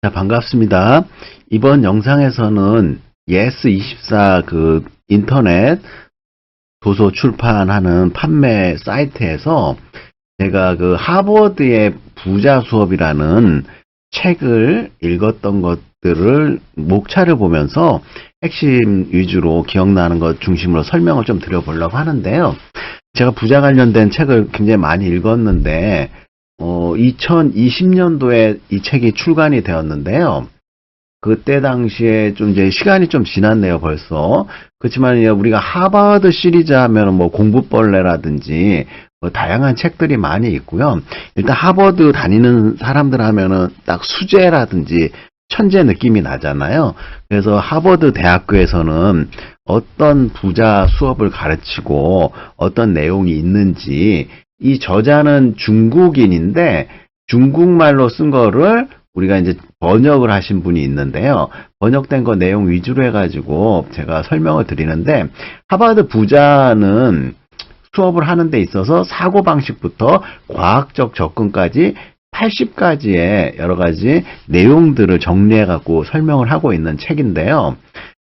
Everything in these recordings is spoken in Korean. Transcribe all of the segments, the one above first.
자, 반갑습니다. 이번 영상에서는 yes24 그 인터넷 도서 출판하는 판매 사이트에서 제가 그 하버드의 부자 수업이라는 책을 읽었던 것들을 목차를 보면서 핵심 위주로 기억나는 것 중심으로 설명을 좀 드려보려고 하는데요. 제가 부자 관련된 책을 굉장히 많이 읽었는데 2020년도에 이 책이 출간이 되었는데요. 그때 당시에 좀 이제 시간이 좀 지났네요, 벌써. 그렇지만 우리가 하버드 시리즈 하면 뭐 공부벌레라든지 뭐 다양한 책들이 많이 있고요. 일단 하버드 다니는 사람들 하면은 딱 수재라든지 천재 느낌이 나잖아요. 그래서 하버드 대학교에서는 어떤 부자 수업을 가르치고 어떤 내용이 있는지, 이 저자는 중국인인데 중국말로 쓴 거를 우리가 이제 번역을 하신 분이 있는데요. 번역된 거 내용 위주로 해가지고 제가 설명을 드리는데, 하버드 부자는 수업을 하는 데 있어서 사고방식부터 과학적 접근까지 80가지의 여러 가지 내용들을 정리해 갖고 설명을 하고 있는 책인데요.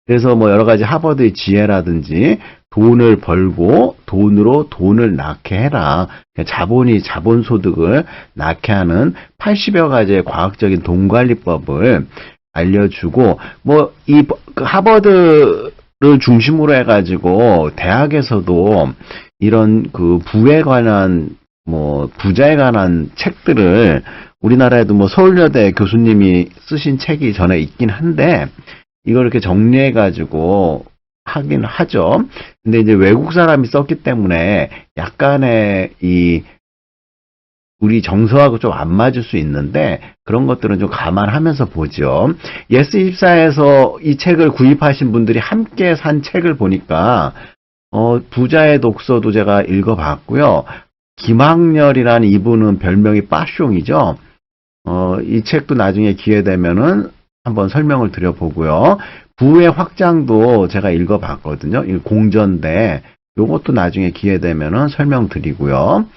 그래서 뭐 여러 가지 하버드의 지혜라든지 돈을 벌고 돈으로 돈을 낳게 해라, 자본이 자본소득을 낳게 하는 80여 가지의 과학적인 돈관리법을 알려주고, 뭐 이 하버드를 중심으로 해가지고 대학에서도 이런 그 부에 관한, 뭐 부자에 관한 책들을 우리나라에도 뭐 서울여대 교수님이 쓰신 책이 전에 있긴 한데 이걸 이렇게 정리해가지고 하긴 하죠. 근데 이제 외국 사람이 썼기 때문에 약간의 우리 정서하고 좀 안 맞을 수 있는데 그런 것들은 좀 감안하면서 보죠. yes24에서 이 책을 구입하신 분들이 함께 산 책을 보니까 부자의 독서도 제가 읽어봤고요. 김학렬이라는 이분은 별명이 빠숑이죠. 이 책도 나중에 기회 되면은 한번 설명을 드려보고요. 부의 확장도 제가 읽어봤거든요. 이 공전대, 요것도 나중에 기회 되면은 설명드리고요.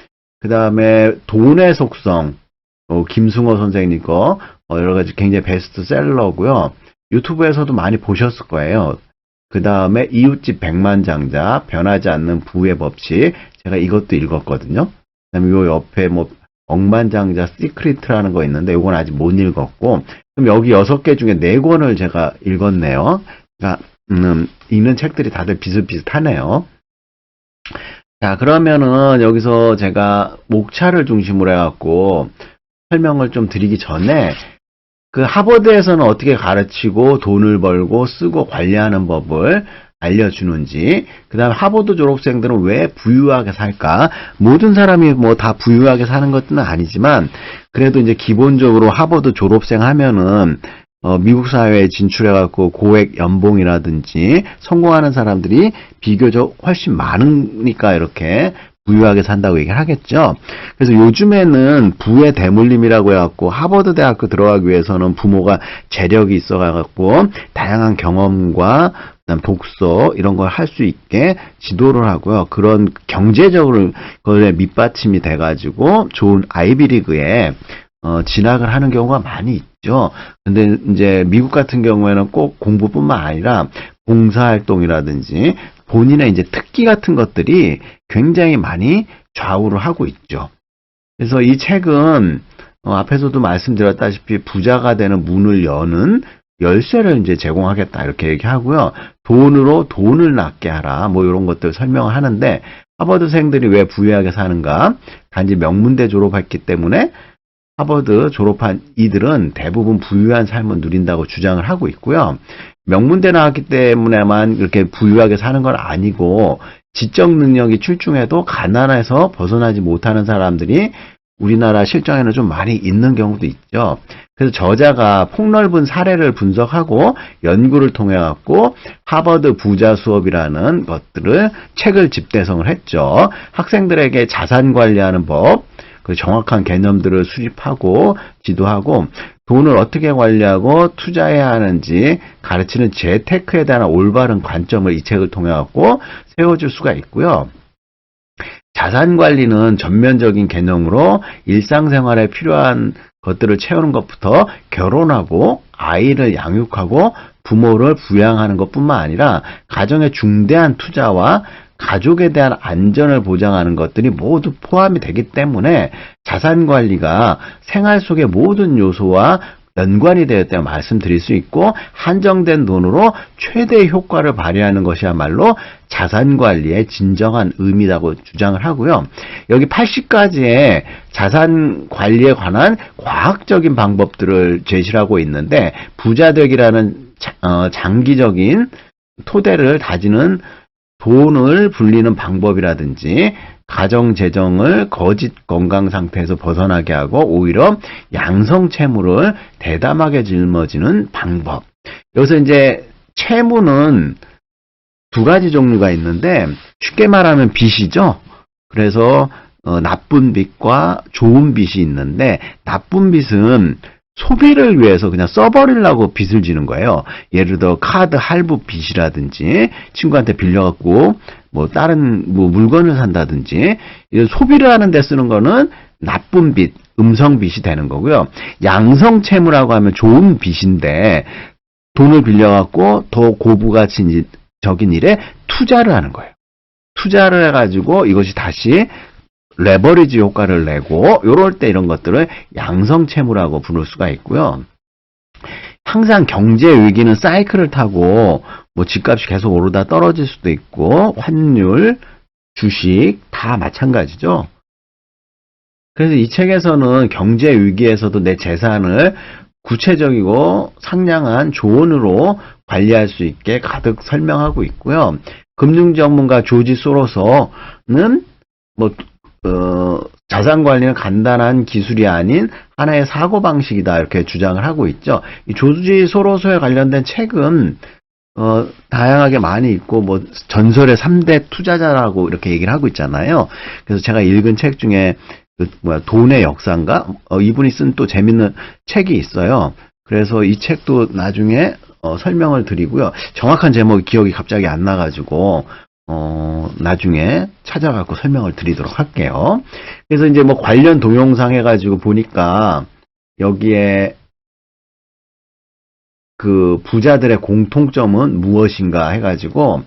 그 다음에 돈의 속성, 김승호 선생님 거, 여러 가지 굉장히 베스트셀러고요. 유튜브에서도 많이 보셨을 거예요. 그 다음에 이웃집 백만장자, 변하지 않는 부의 법칙, 제가 이것도 읽었거든요. 그 다음에 요 옆에 뭐 억만장자 시크릿이라는 거 있는데 요건 아직 못 읽었고, 그럼 여기 6개 중에 4권을 제가 읽었네요. 그러니까 읽는 책들이 다들 비슷비슷하네요. 자, 그러면은 여기서 제가 목차를 중심으로 해갖고 설명을 좀 드리기 전에, 그 하버드에서는 어떻게 가르치고 돈을 벌고 쓰고 관리하는 법을 알려주는지, 그 다음에 하버드 졸업생들은 왜 부유하게 살까? 모든 사람이 뭐 다 부유하게 사는 것은 아니지만 그래도 이제 기본적으로 하버드 졸업생 하면은 미국 사회에 진출해갖고 고액 연봉이라든지 성공하는 사람들이 비교적 훨씬 많으니까 이렇게 부유하게 산다고 얘기를 하겠죠. 그래서 요즘에는 부의 대물림이라고 해갖고 하버드 대학교 들어가기 위해서는 부모가 재력이 있어갖고 다양한 경험과 그다음 독서 이런 걸 할 수 있게 지도를 하고요. 그런 경제적으로 그에 밑받침이 돼가지고 좋은 아이비리그에 진학을 하는 경우가 많이 있죠. 근데 이제 미국 같은 경우에는 꼭 공부뿐만 아니라 봉사활동이라든지 본인의 이제 특기 같은 것들이 굉장히 많이 좌우를 하고 있죠. 그래서 이 책은 앞에서도 말씀드렸다시피 부자가 되는 문을 여는 열쇠를 이제 제공하겠다 이렇게 얘기하고요. 돈으로 돈을 낳게 하라, 뭐 이런 것들 설명을 하는데, 하버드생들이 왜 부유하게 사는가? 단지 명문대 졸업했기 때문에 하버드 졸업한 이들은 대부분 부유한 삶을 누린다고 주장을 하고 있고요. 명문대 나왔기 때문에만 이렇게 부유하게 사는 건 아니고 지적 능력이 출중해도 가난해서 벗어나지 못하는 사람들이 우리나라 실정에는 좀 많이 있는 경우도 있죠. 그래서 저자가 폭넓은 사례를 분석하고 연구를 통해 갖고 하버드 부자 수업이라는 것들을 책을 집대성을 했죠. 학생들에게 자산 관리하는 법, 그 정확한 개념들을 수립하고 지도하고 돈을 어떻게 관리하고 투자해야 하는지 가르치는 재테크에 대한 올바른 관점을 이 책을 통해 갖고 세워줄 수가 있고요. 자산 관리는 전면적인 개념으로 일상생활에 필요한 것들을 채우는 것부터 결혼하고 아이를 양육하고 부모를 부양하는 것뿐만 아니라 가정의 중대한 투자와 가족에 대한 안전을 보장하는 것들이 모두 포함이 되기 때문에 자산관리가 생활 속의 모든 요소와 연관이 되었다고 말씀드릴 수 있고, 한정된 돈으로 최대 효과를 발휘하는 것이야말로 자산관리의 진정한 의미라고 주장을 하고요. 여기 80가지의 자산관리에 관한 과학적인 방법들을 제시를 하고 있는데, 부자되기라는 장기적인 토대를 다지는 돈을 불리는 방법이라든지, 가정재정을 거짓 건강 상태에서 벗어나게 하고 오히려 양성채무를 대담하게 짊어지는 방법. 여기서 이제 채무는 두 가지 종류가 있는데, 쉽게 말하면 빚이죠. 그래서 나쁜 빚과 좋은 빚이 있는데, 나쁜 빚은 소비를 위해서 그냥 써버리려고 빚을 지는 거예요. 예를 들어 카드 할부 빚이라든지, 친구한테 빌려갖고 뭐 다른 뭐 물건을 산다든지, 이런 소비를 하는 데 쓰는 거는 나쁜 빚, 음성 빚이 되는 거고요. 양성 채무라고 하면 좋은 빚인데, 돈을 빌려갖고 더 고부가치적인 일에 투자를 하는 거예요. 투자를 해가지고 이것이 다시 레버리지 효과를 내고, 요럴 때 이런 것들을 양성채무라고 부를 수가 있고요. 항상 경제 위기는 사이클을 타고 뭐 집값이 계속 오르다 떨어질 수도 있고, 환율, 주식 다 마찬가지죠. 그래서 이 책에서는 경제 위기에서도 내 재산을 구체적이고 상냥한 조언으로 관리할 수 있게 가득 설명하고 있고요. 금융 전문가 조지 소로서는 자산 관리는 간단한 기술이 아닌 하나의 사고방식이다, 이렇게 주장을 하고 있죠. 이 조지 소로서에 관련된 책은 다양하게 많이 있고, 뭐 전설의 3대 투자자라고 이렇게 얘기를 하고 있잖아요. 그래서 제가 읽은 책 중에 돈의 역사인가? 이분이 쓴 또 재밌는 책이 있어요. 그래서 이 책도 나중에 설명을 드리고요. 정확한 제목이 기억이 갑자기 안 나가지고 나중에 찾아갖고 설명을 드리도록 할게요. 그래서 이제 뭐 관련 동영상 해가지고 보니까 여기에 그 부자들의 공통점은 무엇인가 해가지고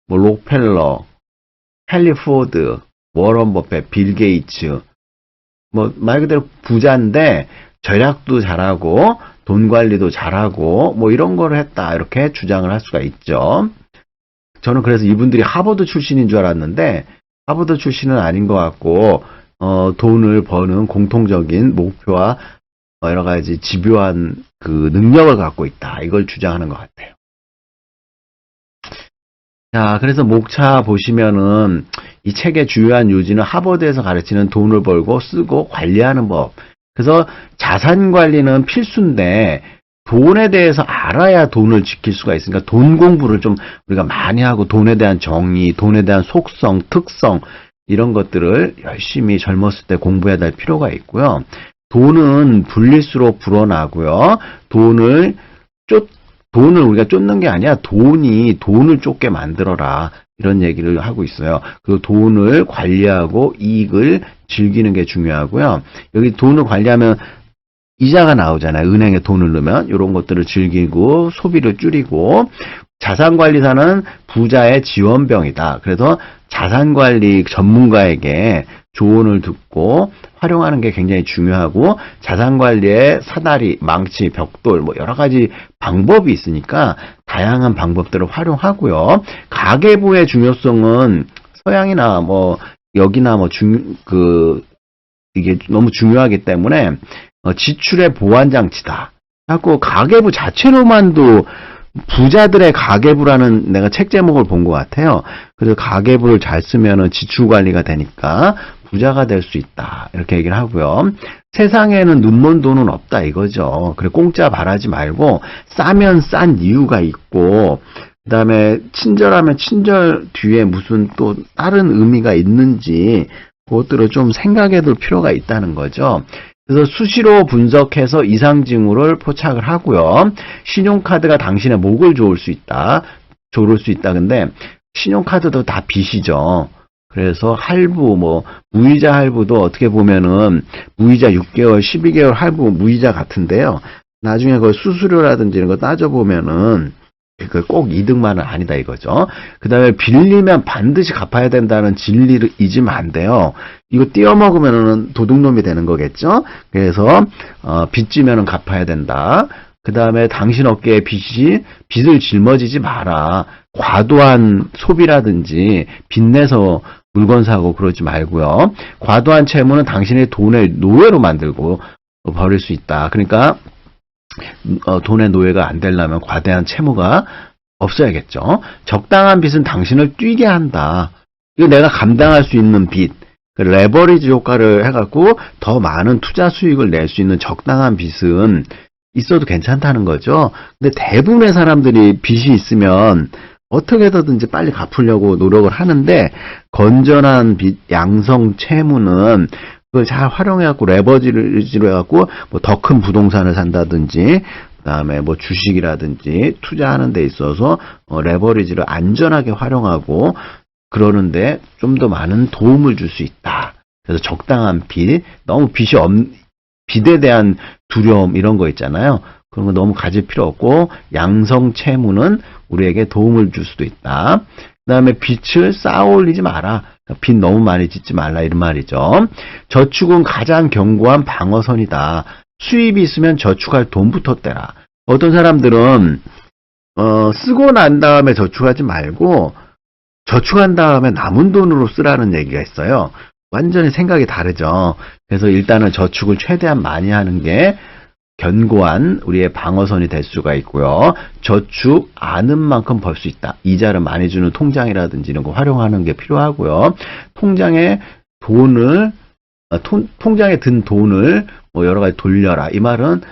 뭐 록펠러, 헨리 포드, 워런 버핏, 빌 게이츠, 뭐 말 그대로 부자인데 절약도 잘하고 돈 관리도 잘하고 뭐 이런 거를 했다, 이렇게 주장을 할 수가 있죠. 저는 그래서 이분들이 하버드 출신인 줄 알았는데 하버드 출신은 아닌 것 같고, 돈을 버는 공통적인 목표와 여러 가지 집요한 그 능력을 갖고 있다, 이걸 주장하는 것 같아요. 자, 그래서 목차 보시면은 이 책의 주요한 요지는 하버드에서 가르치는 돈을 벌고 쓰고 관리하는 법. 그래서 자산 관리는 필수인데 돈에 대해서 알아야 돈을 지킬 수가 있으니까 돈 공부를 좀 우리가 많이 하고, 돈에 대한 정의, 돈에 대한 속성, 특성, 이런 것들을 열심히 젊었을 때 공부해야 될 필요가 있고요. 돈은 불릴수록 불어나고요. 돈을 우리가 쫓는 게 아니라 돈이 돈을 쫓게 만들어라, 이런 얘기를 하고 있어요. 그리고 돈을 관리하고 이익을 즐기는 게 중요하고요. 여기 돈을 관리하면 이자가 나오잖아요. 은행에 돈을 넣으면 이런 것들을 즐기고 소비를 줄이고, 자산관리사는 부자의 지원병이다. 그래서 자산관리 전문가에게 조언을 듣고 활용하는 게 굉장히 중요하고, 자산관리의 사다리, 망치, 벽돌 뭐 여러 가지 방법이 있으니까 다양한 방법들을 활용하고요. 가계부의 중요성은 서양이나 뭐 여기나 뭐 이게 너무 중요하기 때문에 지출의 보완장치다. 자꾸 가계부 자체로만도 부자들의 가계부라는 내가 책 제목을 본 것 같아요. 그래서 가계부를 잘 쓰면은 지출 관리가 되니까 부자가 될 수 있다, 이렇게 얘기를 하고요. 세상에는 눈먼 돈은 없다, 이거죠. 그래, 공짜 바라지 말고 싸면 싼 이유가 있고, 그 다음에 친절하면 친절 뒤에 무슨 또 다른 의미가 있는지 그것들을 좀 생각해 둘 필요가 있다는 거죠. 그래서 수시로 분석해서 이상 징후를 포착을 하고요. 신용카드가 당신의 목을 조를 수 있다. 근데 신용카드도 다 빚이죠. 그래서 할부, 무이자 할부도 어떻게 보면은 무이자 6개월, 12개월 할부 무이자 같은데요. 나중에 그 수수료라든지 이런 거 따져보면은 꼭 이득만은 아니다 이거죠. 그 다음에 빌리면 반드시 갚아야 된다는 진리를 잊으면 안 돼요. 이거 띄어먹으면은 도둑놈이 되는 거겠죠. 그래서 빚지면은 갚아야 된다. 그 다음에 당신 어깨에 빚을 짊어지지 마라. 과도한 소비라든지 빚내서 물건 사고 그러지 말고요. 과도한 채무는 당신의 돈의 노예로 만들고 버릴 수 있다. 그러니까 돈의 노예가 안 되려면 과대한 채무가 없어야겠죠. 적당한 빚은 당신을 뛰게 한다. 이거 내가 감당할 수 있는 빚, 레버리지 효과를 해갖고 더 많은 투자 수익을 낼 수 있는 적당한 빚은 있어도 괜찮다는 거죠. 근데 대부분의 사람들이 빚이 있으면 어떻게 해서든지 빨리 갚으려고 노력을 하는데, 건전한 빚, 양성 채무는 그걸 잘 활용해갖고 레버리지로 해갖고 더 큰 부동산을 산다든지, 그다음에 주식이라든지 투자하는 데 있어서 레버리지를 안전하게 활용하고 그러는데 좀 더 많은 도움을 줄 수 있다. 그래서 적당한 빚, 너무 빚에 대한 두려움 이런 거 있잖아요. 그런 거 너무 가질 필요 없고, 양성 채무는 우리에게 도움을 줄 수도 있다. 그 다음에 빚을 쌓아 올리지 마라. 빚 너무 많이 짓지 말라 이런 말이죠. 저축은 가장 견고한 방어선이다. 수입이 있으면 저축할 돈부터 떼라. 어떤 사람들은 쓰고 난 다음에 저축하지 말고 저축한 다음에 남은 돈으로 쓰라는 얘기가 있어요. 완전히 생각이 다르죠. 그래서 일단은 저축을 최대한 많이 하는 게 견고한 우리의 방어선이 될 수가 있고요. 저축 아는 만큼 벌 수 있다. 이자를 많이 주는 통장이라든지 이런 거 활용하는 게 필요하고요. 통장에 든 돈을 여러 가지 돌려라. 이 말은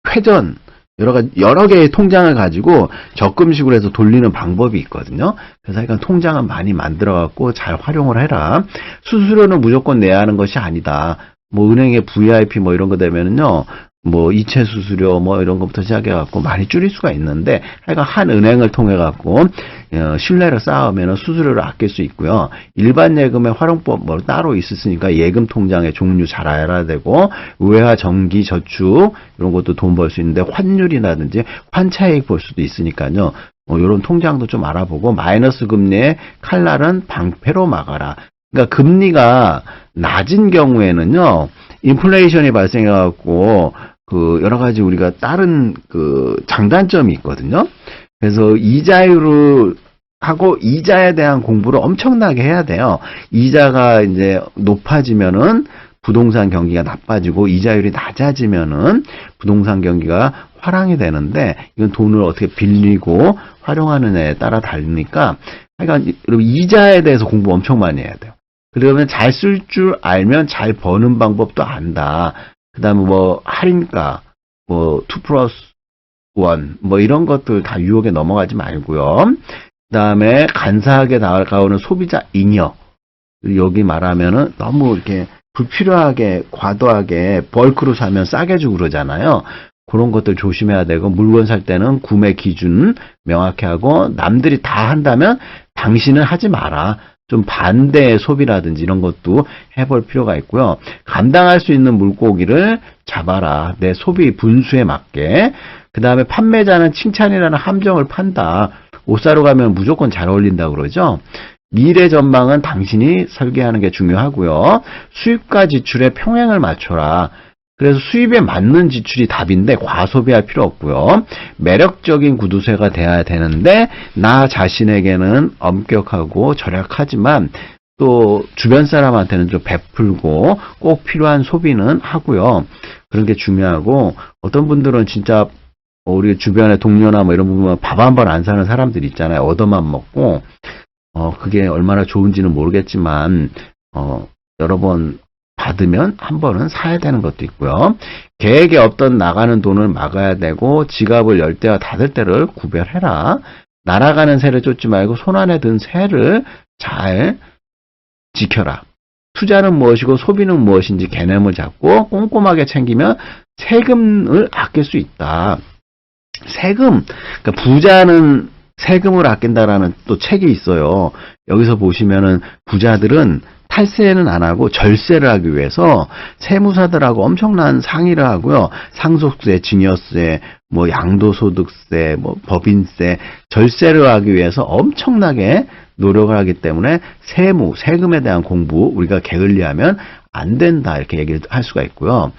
회전, 여러 개의 통장을 가지고 적금식으로 해서 돌리는 방법이 있거든요. 그래서 약간 통장은 많이 만들어갖고 잘 활용을 해라. 수수료는 무조건 내야 하는 것이 아니다. 은행의 VIP 이런 거 되면은요, 이체 수수료 이런 것부터 시작해갖고 많이 줄일 수가 있는데, 하여간 한 은행을 통해갖고, 신뢰를 쌓으면 수수료를 아낄 수 있고요. 일반 예금의 활용법 따로 있으니까 예금 통장의 종류 잘 알아야 되고, 외화 정기 저축, 이런 것도 돈 벌 수 있는데, 환율이라든지 환차익 볼 수도 있으니까요. 이런 통장도 좀 알아보고, 마이너스 금리의 칼날은 방패로 막아라. 그러니까 금리가 낮은 경우에는요, 인플레이션이 발생해갖고, 여러 가지 우리가 다른 장단점이 있거든요. 그래서 이자율을 하고 이자에 대한 공부를 엄청나게 해야 돼요. 이자가 이제 높아지면은 부동산 경기가 나빠지고, 이자율이 낮아지면은 부동산 경기가 화랑이 되는데, 이건 돈을 어떻게 빌리고 활용하느냐에 따라 다르니까, 그러니까 이자에 대해서 공부 엄청 많이 해야 돼요. 그러면 잘 쓸 줄 알면 잘 버는 방법도 안다. 그 다음에 할인가, 2 플러스 1, 이런 것들 다 유혹에 넘어가지 말고요. 그 다음에 간사하게 다가오는 소비자 잉여. 여기 말하면은 너무 이렇게 불필요하게, 과도하게 벌크로 사면 싸게 주고 그러잖아요. 그런 것들 조심해야 되고, 물건 살 때는 구매 기준 명확히 하고, 남들이 다 한다면 당신은 하지 마라. 좀 반대의 소비라든지 이런 것도 해볼 필요가 있고요. 감당할 수 있는 물고기를 잡아라. 내 소비 분수에 맞게. 그 다음에 판매자는 칭찬이라는 함정을 판다. 옷 사러 가면 무조건 잘 어울린다고 그러죠. 미래 전망은 당신이 설계하는 게 중요하고요. 수입과 지출의 평행을 맞춰라. 그래서 수입에 맞는 지출이 답인데 과소비할 필요 없고요. 매력적인 구두쇠가 돼야 되는데, 나 자신에게는 엄격하고 절약하지만 또 주변 사람한테는 좀 베풀고 꼭 필요한 소비는 하고요. 그런 게 중요하고, 어떤 분들은 진짜 우리 주변의 동료나 이런 부분 밥 한 번 안 사는 사람들 있잖아요. 얻어만 먹고, 그게 얼마나 좋은지는 모르겠지만 여러 번 받으면 한 번은 사야 되는 것도 있고요. 계획에 없던 나가는 돈을 막아야 되고, 지갑을 열 때와 닫을 때를 구별해라. 날아가는 새를 쫓지 말고 손안에 든 새를 잘 지켜라. 투자는 무엇이고 소비는 무엇인지 개념을 잡고 꼼꼼하게 챙기면 세금을 아낄 수 있다. 세금, 그러니까 부자는 세금을 아낀다라는 또 책이 있어요. 여기서 보시면은 부자들은 탈세는 안 하고 절세를 하기 위해서 세무사들하고 엄청난 상의를 하고요. 상속세, 증여세, 뭐 양도소득세, 뭐 법인세, 절세를 하기 위해서 엄청나게 노력을 하기 때문에 세금에 대한 공부 우리가 게을리하면 안 된다 이렇게 얘기를 할 수가 있고요.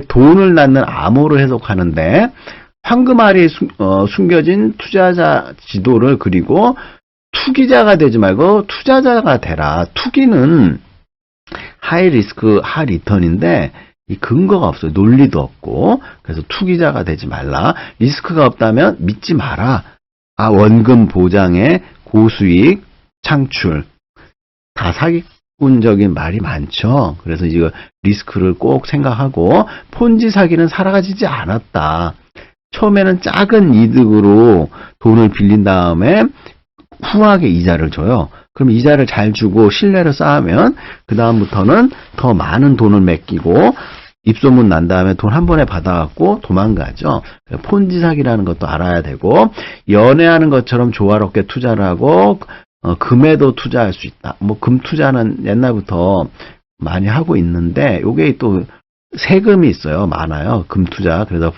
돈을 낳는 암호를 해석하는데 황금알이 숨겨진 투자자 지도를 그리고 투기자가 되지 말고 투자자가 되라. 투기는 하이 리스크 하이 리턴인데 이 근거가 없어요. 논리도 없고. 그래서 투기자가 되지 말라. 리스크가 없다면 믿지 마라. 원금 보장에 고수익 창출. 다 사기꾼적인 말이 많죠. 그래서 이거 리스크를 꼭 생각하고 폰지 사기는 사라지지 않았다. 처음에는 작은 이득으로 돈을 빌린 다음에 후하게 이자를 줘요. 그럼 이자를 잘 주고 신뢰를 쌓으면 그 다음부터는 더 많은 돈을 맡기고 입소문 난 다음에 돈 한 번에 받아갖고 도망가죠. 폰지 사기라는 것도 알아야 되고 연애하는 것처럼 조화롭게 투자를 하고 금에도 투자할 수 있다. 뭐 금 투자는 옛날부터 많이 하고 있는데 요게 또 세금이 있어요. 많아요. 금 투자. 그래서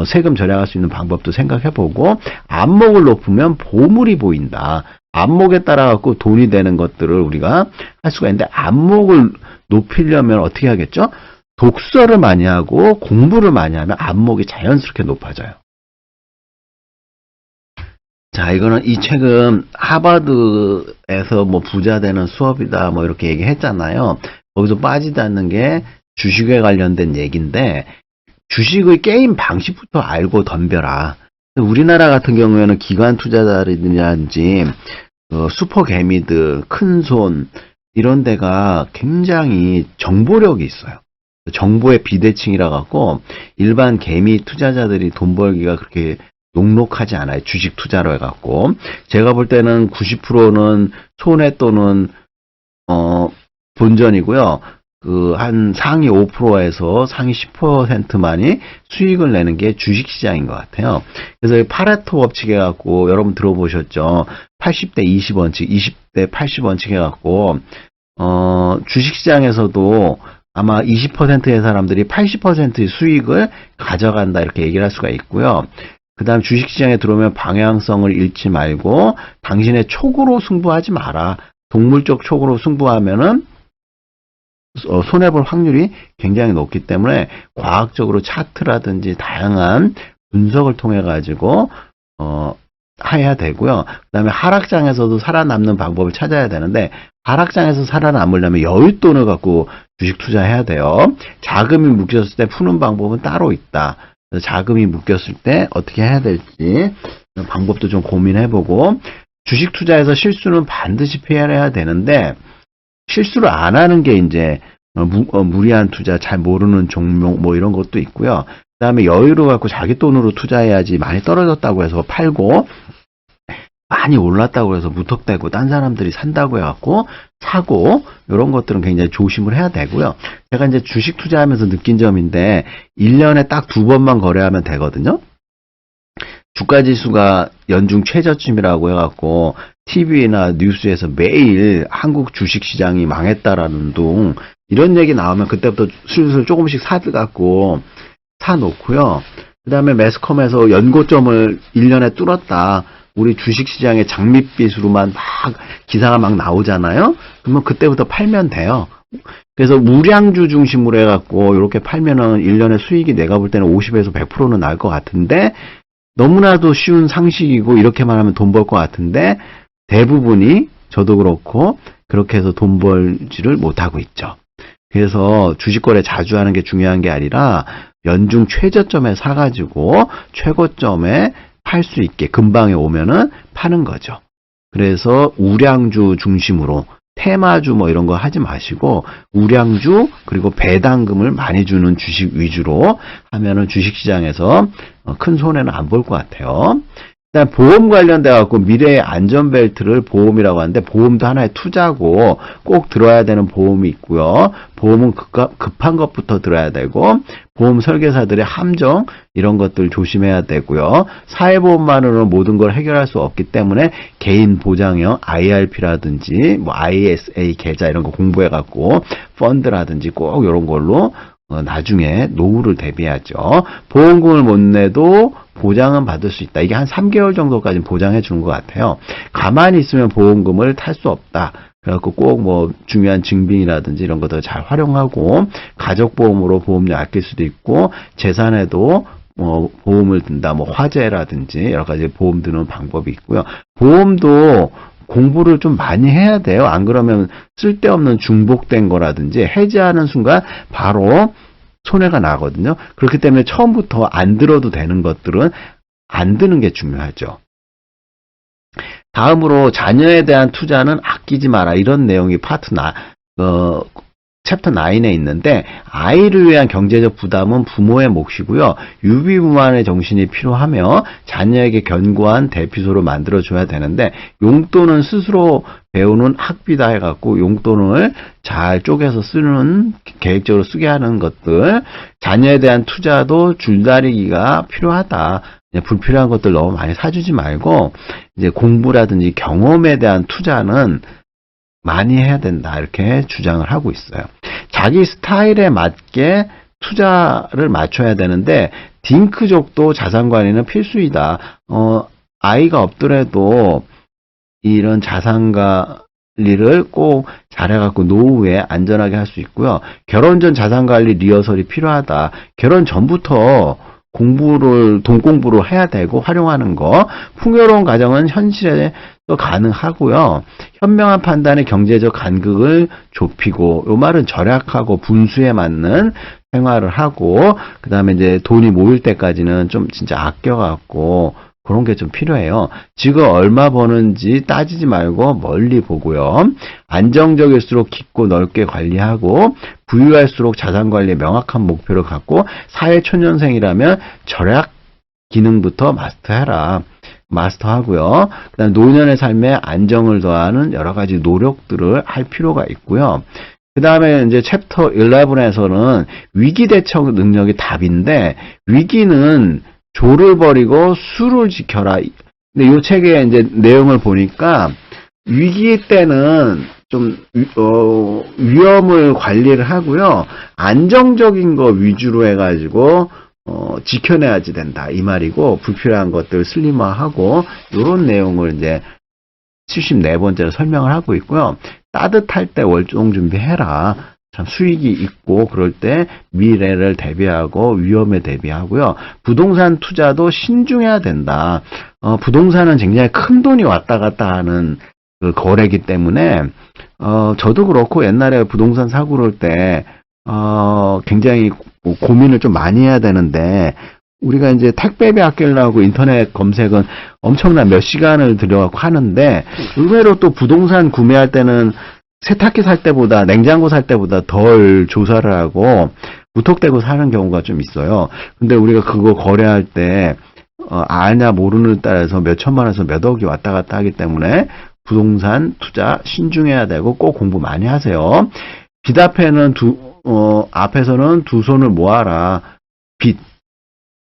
세금 절약할 수 있는 방법도 생각해보고 안목을 높으면 보물이 보인다. 안목에 따라 갖고 돈이 되는 것들을 우리가 할 수가 있는데 안목을 높이려면 어떻게 하겠죠? 독서를 많이 하고 공부를 많이 하면 안목이 자연스럽게 높아져요. 자, 이거는 이 책은 하버드에서 뭐 부자 되는 수업이다 뭐 이렇게 얘기했잖아요. 거기서 빠지지 않는 게 주식에 관련된 얘기인데 주식의 게임 방식부터 알고 덤벼라. 우리나라 같은 경우에는 기관 투자자라든지 슈퍼 개미들, 큰손 이런 데가 굉장히 정보력이 있어요. 정보의 비대칭이라 갖고 일반 개미 투자자들이 돈 벌기가 그렇게 녹록하지 않아요. 주식 투자로 해갖고 제가 볼 때는 90%는 손해 또는 본전이고요. 한 상위 5%에서 상위 10%만이 수익을 내는 게 주식시장인 것 같아요. 그래서 파레토 법칙 해갖고 여러분 들어보셨죠? 80대 20원칙, 20대 80원칙 해갖고 주식시장에서도 아마 20%의 사람들이 80%의 수익을 가져간다 이렇게 얘기를 할 수가 있고요. 그 다음 주식시장에 들어오면 방향성을 잃지 말고 당신의 촉으로 승부하지 마라. 동물적 촉으로 승부하면은 손해볼 확률이 굉장히 높기 때문에 과학적으로 차트라든지 다양한 분석을 통해 가지고 해야 되고요. 그 다음에 하락장에서도 살아남는 방법을 찾아야 되는데 하락장에서 살아남으려면 여윳돈을 갖고 주식 투자해야 돼요. 자금이 묶였을 때 푸는 방법은 따로 있다. 그래서 자금이 묶였을 때 어떻게 해야 될지 방법도 좀 고민해보고 주식 투자에서 실수는 반드시 피해야 되는데 실수를 안 하는 게 이제 무리한 투자, 잘 모르는 종목 뭐 이런 것도 있고요. 그 다음에 여유를 갖고 자기 돈으로 투자해야지 많이 떨어졌다고 해서 팔고 많이 올랐다고 해서 무턱대고 딴 사람들이 산다고 해갖고 사고 이런 것들은 굉장히 조심을 해야 되고요. 제가 이제 주식 투자하면서 느낀 점인데 1년에 딱 2번만 거래하면 되거든요. 주가지수가 연중 최저점이라고 해갖고 TV나 뉴스에서 매일 한국 주식시장이 망했다라는 둥 이런 얘기 나오면 그때부터 슬슬 조금씩 사갖고 사놓고요. 그 다음에 매스컴에서 연고점을 1년에 뚫었다. 우리 주식시장의 장밋빛으로만 막 기사가 막 나오잖아요. 그러면 그때부터 팔면 돼요. 그래서 우량주 중심으로 해갖고 이렇게 팔면은 1년에 수익이 내가 볼 때는 50에서 100%는 날 것 같은데 너무나도 쉬운 상식이고 이렇게만 하면 돈 벌 것 같은데 대부분이 저도 그렇고 그렇게 해서 돈 벌지를 못하고 있죠. 그래서 주식 거래 자주 하는 게 중요한 게 아니라 연중 최저점에 사가지고 최고점에 팔 수 있게 근방에 오면은 파는 거죠. 그래서 우량주 중심으로 테마주 뭐 이런 거 하지 마시고 우량주 그리고 배당금을 많이 주는 주식 위주로 하면은 주식시장에서 큰 손해는 안 볼 것 같아요. 그다음 보험 관련돼 갖고 미래의 안전벨트를 보험이라고 하는데 보험도 하나의 투자고 꼭 들어야 되는 보험이 있고요. 보험은 급한 것부터 들어야 되고 보험 설계사들의 함정 이런 것들 조심해야 되고요. 사회보험만으로는 모든 걸 해결할 수 없기 때문에 개인 보장형 IRP라든지 뭐 ISA 계좌 이런 거 공부해 갖고 펀드라든지 꼭 이런 걸로 나중에 노후를 대비하죠. 보험금을 못 내도 보장은 받을 수 있다. 이게 한 3개월 정도까지 보장해 주는 것 같아요. 가만히 있으면 보험금을 탈 수 없다. 그래갖고 꼭 뭐 중요한 증빙이라든지 이런 것들 잘 활용하고 가족보험으로 보험료 아낄 수도 있고 재산에도 뭐 보험을 든다. 뭐 화재라든지 여러 가지 보험 드는 방법이 있고요. 보험도 공부를 좀 많이 해야 돼요. 안 그러면 쓸데없는 중복된 거라든지 해지하는 순간 바로 손해가 나거든요. 그렇기 때문에 처음부터 안 들어도 되는 것들은 안 드는 게 중요하죠. 다음으로 자녀에 대한 투자는 아끼지 마라. 이런 내용이 챕터 9에 있는데 아이를 위한 경제적 부담은 부모의 몫이고요. 유비무만의 정신이 필요하며 자녀에게 견고한 대피소를 만들어줘야 되는데 용돈은 스스로 배우는 학비다 해갖고 용돈을 잘 쪼개서 쓰는 계획적으로 쓰게 하는 것들 자녀에 대한 투자도 줄다리기가 필요하다. 불필요한 것들 너무 많이 사주지 말고 이제 공부라든지 경험에 대한 투자는 많이 해야 된다 이렇게 주장을 하고 있어요. 자기 스타일에 맞게 투자를 맞춰야 되는데 딩크족도 자산관리는 필수이다. 아이가 없더라도 이런 자산관리를 꼭 잘해갖고 노후에 안전하게 할 수 있고요. 결혼 전 자산관리 리허설이 필요하다. 결혼 전부터 돈 공부를 해야 되고 활용하는 거. 풍요로운 가정은 현실에 또 가능하고요. 현명한 판단의 경제적 간극을 좁히고 요 말은 절약하고 분수에 맞는 생활을 하고 그다음에 이제 돈이 모일 때까지는 좀 진짜 아껴갖고 그런 게 좀 필요해요. 지금 얼마 버는지 따지지 말고 멀리 보고요. 안정적일수록 깊고 넓게 관리하고 부유할수록 자산관리에 명확한 목표를 갖고 사회초년생이라면 절약 기능부터 마스터하고요. 그다음 노년의 삶에 안정을 더하는 여러 가지 노력들을 할 필요가 있고요. 그 다음에 이제 챕터 11에서는 위기 대처 능력이 답인데 위기는 조를 버리고 수를 지켜라. 근데 이 책의 이제 내용을 보니까 위기 때는 좀 위험을 관리를 하고요. 안정적인 거 위주로 해가지고 지켜내야지 된다 이 말이고 불필요한 것들 슬림화하고 이런 내용을 이제 74번째로 설명을 하고 있고요. 따뜻할 때 월종 준비해라. 참 수익이 있고 그럴 때 미래를 대비하고 위험에 대비하고요. 부동산 투자도 신중해야 된다. 부동산은 굉장히 큰 돈이 왔다 갔다 하는 그 거래이기 때문에 저도 그렇고 옛날에 부동산 사고 그럴 때 굉장히 고민을 좀 많이 해야 되는데 우리가 이제 택배비 아끼려고 인터넷 검색은 엄청난 몇 시간을 들여갖고 하는데 의외로 또 부동산 구매할 때는 세탁기 살 때보다 냉장고 살 때보다 덜 조사를 하고 무턱대고 사는 경우가 좀 있어요. 근데 우리가 그거 거래할 때 아냐 모르는 따라서 몇 천만 원에서 몇 억이 왔다 갔다 하기 때문에 부동산 투자 신중해야 되고 꼭 공부 많이 하세요. 빚 앞에는 앞에서는 두 손을 모아라.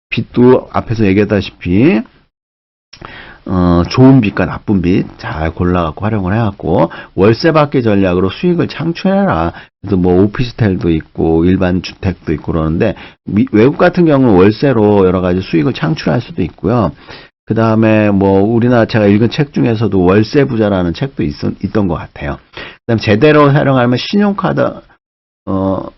빚도 앞에서 얘기했다시피 좋은 빚과 나쁜 빚 잘 골라갖고 활용을 해갖고 월세 받기 전략으로 수익을 창출해라. 그래서 뭐 오피스텔도 있고 일반 주택도 있고 그러는데 외국 같은 경우는 월세로 여러 가지 수익을 창출할 수도 있고요. 그 다음에 뭐 우리나라 제가 읽은 책 중에서도 월세 부자라는 책도 있던 것 같아요. 그 다음 제대로 활용하면 신용카드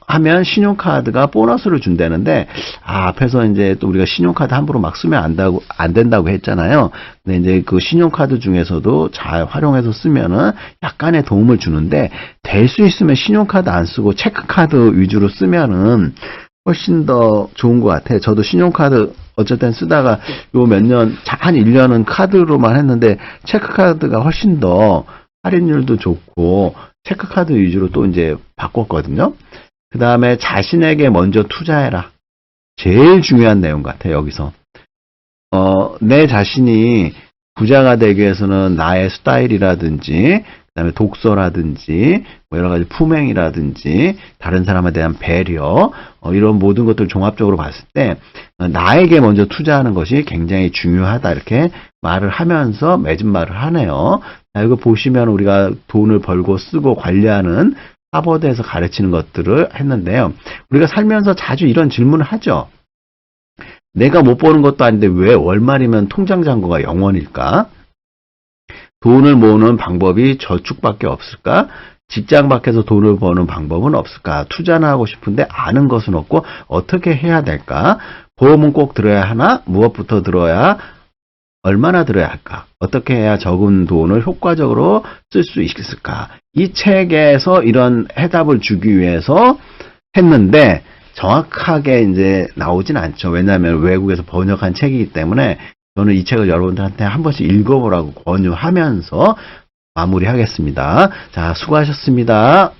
하면 신용카드가 보너스를 준다는데, 앞에서 이제 또 우리가 신용카드 함부로 막 쓰면 안 된다고 했잖아요. 근데 이제 그 신용카드 중에서도 잘 활용해서 쓰면은 약간의 도움을 주는데, 될 수 있으면 신용카드 안 쓰고 체크카드 위주로 쓰면은 훨씬 더 좋은 것 같아요. 저도 신용카드 어쨌든 쓰다가 요 몇 년, 한 1년은 카드로만 했는데, 체크카드가 훨씬 더 할인율도 좋고, 체크카드 위주로 또 이제 바꿨거든요. 그 다음에 자신에게 먼저 투자해라. 제일 중요한 내용 같아요, 여기서. 내 자신이 부자가 되기 위해서는 나의 스타일이라든지, 그다음에 독서라든지, 뭐 여러 가지 품행이라든지, 다른 사람에 대한 배려, 이런 모든 것들을 종합적으로 봤을 때, 나에게 먼저 투자하는 것이 굉장히 중요하다. 이렇게 말을 하면서 맺은 말을 하네요. 자, 이거 보시면 우리가 돈을 벌고 쓰고 관리하는 하버드에서 가르치는 것들을 했는데요. 우리가 살면서 자주 이런 질문을 하죠. 내가 못 버는 것도 아닌데 왜 월말이면 통장 잔고가 0원일까? 돈을 모으는 방법이 저축밖에 없을까? 직장 밖에서 돈을 버는 방법은 없을까? 투자나 하고 싶은데 아는 것은 없고 어떻게 해야 될까? 보험은 꼭 들어야 하나? 무엇부터 들어야 얼마나 들어야 할까? 어떻게 해야 적은 돈을 효과적으로 쓸 수 있을까? 이 책에서 이런 해답을 주기 위해서 했는데 정확하게 이제 나오진 않죠. 왜냐하면 외국에서 번역한 책이기 때문에 저는 이 책을 여러분들한테 한 번씩 읽어보라고 권유하면서 마무리하겠습니다. 자, 수고하셨습니다.